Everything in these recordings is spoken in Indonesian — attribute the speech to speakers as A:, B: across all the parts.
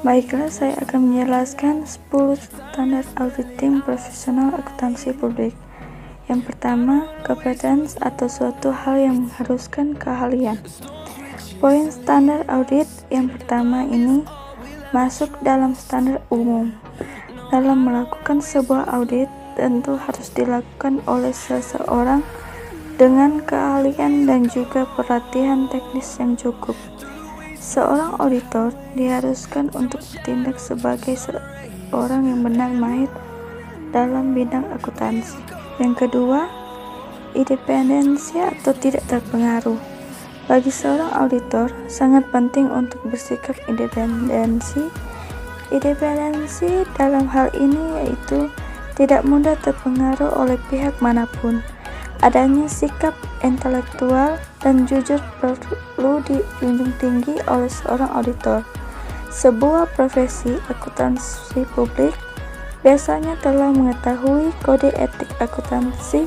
A: Baiklah, saya akan menjelaskan 10 standar auditing profesional akuntansi publik. Yang pertama, competence atau suatu hal yang mengharuskan keahlian. Poin standar audit yang pertama ini masuk dalam standar umum. Dalam melakukan sebuah audit, tentu harus dilakukan oleh seseorang dengan keahlian dan juga pelatihan teknis yang cukup. Seorang auditor diharuskan untuk bertindak sebagai seorang yang benar mahir dalam bidang akuntansi. Yang kedua, independensi atau tidak terpengaruh. Bagi seorang auditor, sangat penting untuk bersikap independensi. Independensi dalam hal ini yaitu tidak mudah terpengaruh oleh pihak manapun. Adanya sikap intelektual dan jujur perlu dijunjung tinggi oleh seorang auditor. Sebuah profesi akuntansi publik biasanya telah mengetahui kode etik akuntansi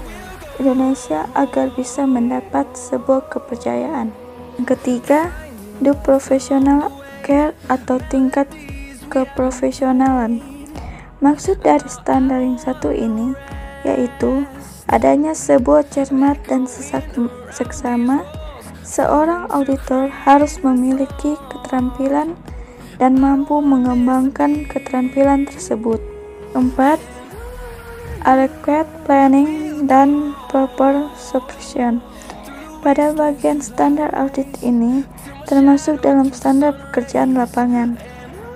A: Indonesia agar bisa mendapat sebuah kepercayaan. Yang ketiga, do professional care atau tingkat keprofesionalan. Maksud dari standar yang satu ini yaitu adanya sebuah cermat dan seksama. Seorang auditor harus memiliki keterampilan dan mampu mengembangkan keterampilan tersebut. 4. Adequate planning dan proper supervision. Pada bagian standar audit ini termasuk dalam standar pekerjaan lapangan.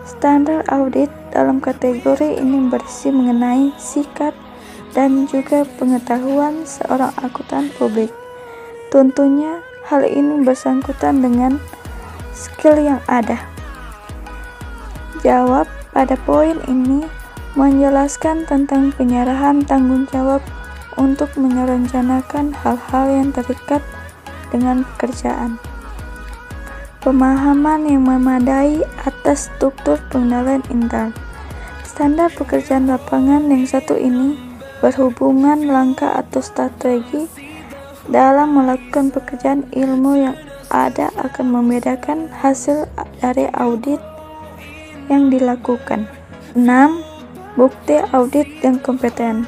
A: Standar audit dalam kategori ini berisi mengenai sikap dan juga pengetahuan seorang akuntan publik. Tentunya hal ini bersangkutan dengan skill yang ada. Jawab pada poin ini menjelaskan tentang penyerahan tanggung jawab untuk merencanakan hal-hal yang terikat dengan pekerjaan. Pemahaman yang memadai atas struktur pengendalian intern. Standar pekerjaan lapangan yang satu ini berhubungan langkah atau strategi dalam melakukan pekerjaan. Ilmu yang ada akan membedakan hasil dari audit yang dilakukan. 6. Bukti audit yang kompeten.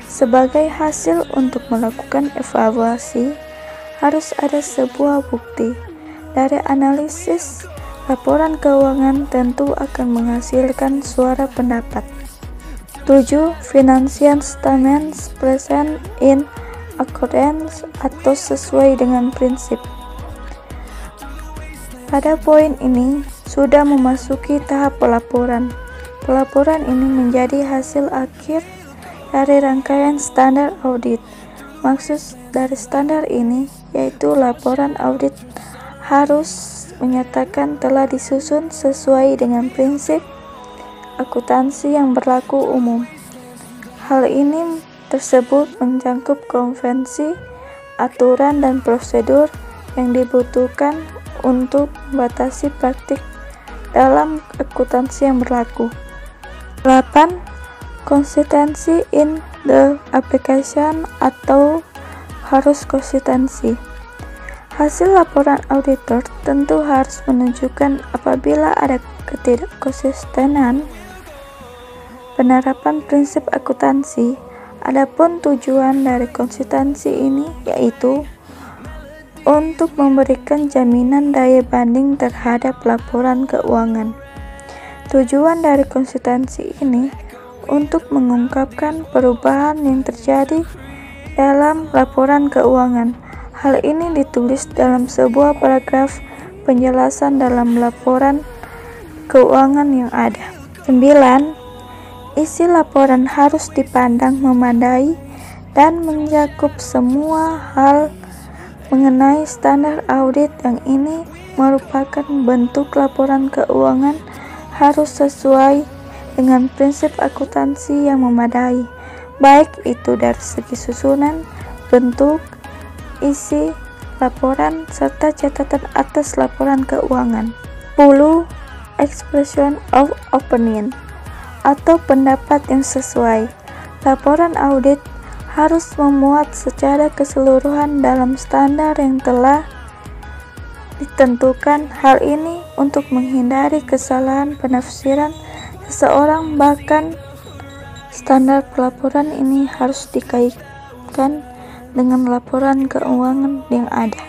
A: Sebagai hasil untuk melakukan evaluasi, harus ada sebuah bukti. Dari analisis laporan keuangan tentu akan menghasilkan suara pendapat. 7. Financial statements present in accordance atau sesuai dengan prinsip. Pada poin ini sudah memasuki tahap pelaporan. Pelaporan ini menjadi hasil akhir dari rangkaian standar audit. Maksud dari standar ini yaitu laporan audit harus menyatakan telah disusun sesuai dengan prinsip akuntansi yang berlaku umum. Hal ini tersebut mencakup konvensi, aturan, dan prosedur yang dibutuhkan untuk membatasi praktik dalam akuntansi yang berlaku. 8. Konsistensi in the application atau harus konsistensi. Hasil laporan auditor tentu harus menunjukkan apabila ada ketidakkonsistenan penerapan prinsip akuntansi. Adapun tujuan dari konsistensi ini yaitu untuk memberikan jaminan daya banding terhadap laporan keuangan. Tujuan dari konsistensi ini untuk mengungkapkan perubahan yang terjadi dalam laporan keuangan. Hal ini ditulis dalam sebuah paragraf penjelasan dalam laporan keuangan yang ada. 9. Isi laporan harus dipandang memadai dan mencakup semua hal mengenai standar audit. Yang ini merupakan bentuk laporan keuangan harus sesuai dengan prinsip akuntansi yang memadai, baik itu dari segi susunan, bentuk, isi laporan, serta catatan atas laporan keuangan. 10. Expression of opinion atau pendapat yang sesuai. Laporan audit harus memuat secara keseluruhan dalam standar yang telah ditentukan. Hal ini Untuk menghindari kesalahan penafsiran seseorang, bahkan standar pelaporan ini harus dikaitkan dengan laporan keuangan yang ada.